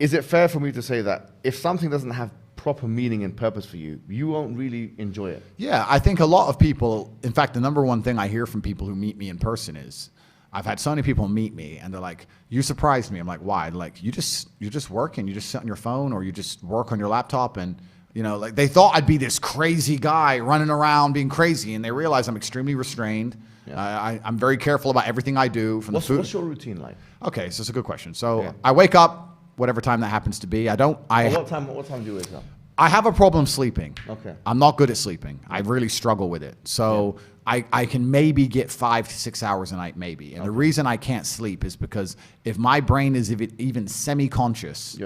is it fair for me to say that if something doesn't have proper meaning and purpose for you, you won't really enjoy it? Yeah, I think a lot of people, in fact, the number one thing I hear from people who meet me in person is, I've had so many people meet me and they're like, you surprised me. I'm like, why? Like, you're just working, you just sit on your phone or you just work on your laptop, and you know, like they thought I'd be this crazy guy running around being crazy, and they realize I'm extremely restrained. Yeah. I'm very careful about everything I do. From the food. What's your routine like? Okay, so it's a good question. So I wake up, whatever time that happens to be. What time do you wake up? I have a problem sleeping. Okay. I'm not good at sleeping. I really struggle with it. So I can maybe get 5 to 6 hours a night, maybe. And the reason I can't sleep is because if my brain is even semi-conscious,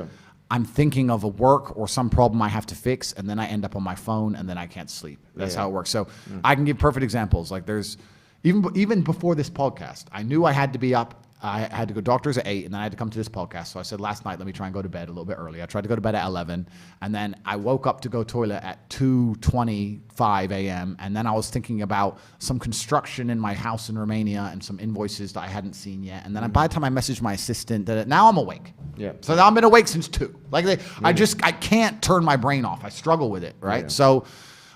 I'm thinking of a work or some problem I have to fix, and then I end up on my phone, and then I can't sleep. That's how it works. So I can give perfect examples. Like there's, even before this podcast, I knew I had to be up. I had to go doctors at 8, and then I had to come to this podcast. So I said last night, let me try and go to bed a little bit early. I tried to go to bed at 11, and then I woke up to go toilet at 2:25 a.m. And then I was thinking about some construction in my house in Romania and some invoices that I hadn't seen yet. And then by the time I messaged my assistant, now I'm awake. Yeah. So now I've been awake since 2. Like I can't turn my brain off. I struggle with it, right? Yeah. So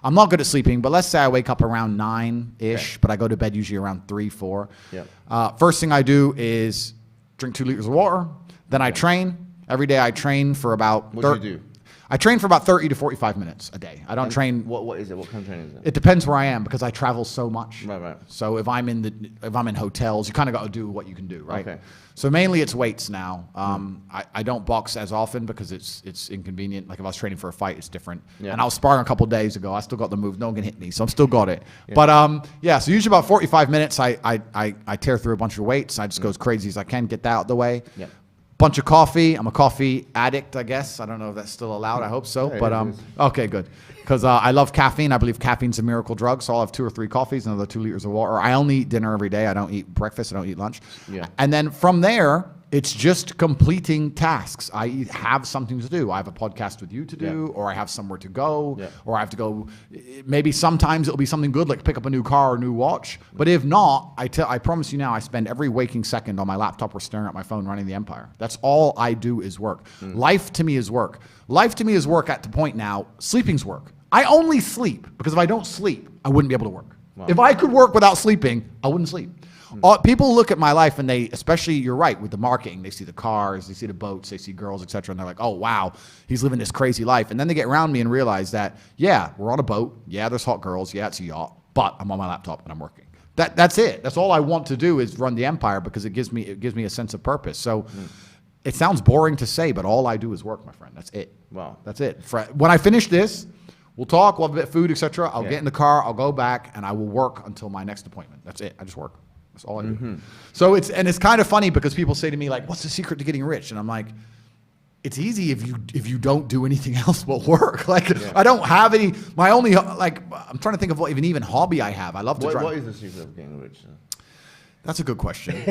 I'm not good at sleeping, but let's say I wake up around 9-ish, but I go to bed usually around 3, 4. Yeah. First thing I do is drink 2 liters of water. Then I train. Every day I train for about... What do you do? I train for about 30 to 45 minutes a day. I don't train... What is it? What kind of training is it? It depends where I am because I travel so much. Right. So if I'm in hotels, you kind of got to do what you can do, right? Okay. So mainly it's weights now. I don't box as often because it's inconvenient. Like if I was training for a fight, it's different. Yeah. And I was sparring a couple of days ago. I still got the move. No one can hit me, so I'm still got it. Yeah. But so usually about 45 minutes, I tear through a bunch of weights. I just go as crazy as I can, get that out of the way. Yeah. Bunch of coffee. I'm a coffee addict, I guess. I don't know if that's still allowed. I hope so. Yeah, but okay, good. Because I love caffeine. I believe caffeine's a miracle drug. So I'll have 2 or 3 coffees, another 2 liters of water. I only eat dinner every day. I don't eat breakfast. I don't eat lunch. Yeah. And then from there, it's just completing tasks. I have something to do. I have a podcast with you to do, or I have somewhere to go, or I have to go. Maybe sometimes it'll be something good, like pick up a new car or a new watch. But if not, I promise you now, I spend every waking second on my laptop or staring at my phone running the empire. That's all I do is work. Life to me is work. Life to me is work at the point now, sleeping's work. I only sleep because if I don't sleep, I wouldn't be able to work. Wow. If I could work without sleeping, I wouldn't sleep. People look at my life and they, especially you're right, with the marketing, they see the cars, they see the boats, they see girls, etc. And they're like, oh, wow, he's living this crazy life. And then they get around me and realize that, yeah, we're on a boat. Yeah, there's hot girls. Yeah, it's a yacht. But I'm on my laptop and I'm working. That's it. That's all I want to do is run the empire because it gives me a sense of purpose. So it sounds boring to say, but all I do is work, my friend. That's it. Wow. That's it. When I finish this, we'll talk, we'll have a bit of food, etc. I'll get in the car, I'll go back, and I will work until my next appointment. That's it. I just work. That's all I do. So it's kind of funny because people say to me like, "What's the secret to getting rich?" And I'm like, "It's easy if you don't do anything else but work." Like I don't have any. My only I'm trying to think of what even hobby I have. I love to drive. What is the secret of getting rich? That's a good question.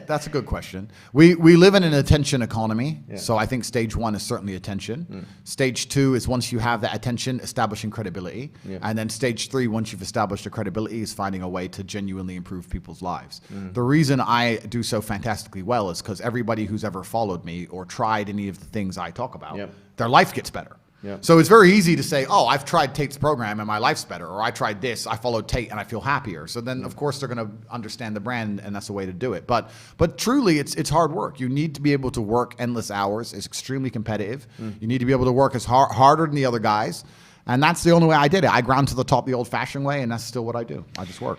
That's a good question. We live in an attention economy, so I think stage 1 is certainly attention. Stage 2 is once you have that attention, establishing credibility. And then stage 3, once you've established a credibility, is finding a way to genuinely improve people's lives. The reason I do so fantastically well is because everybody who's ever followed me or tried any of the things I talk about, their life gets better. So it's very easy to say, oh, I've tried Tate's program and my life's better, or I tried this, I followed Tate and I feel happier. So then, of course, they're going to understand the brand, and that's the way to do it. But truly, it's hard work. You need to be able to work endless hours. It's extremely competitive. You need to be able to work as harder than the other guys, and that's the only way I did it. I ground to the top the old-fashioned way, and that's still what I do. I just work.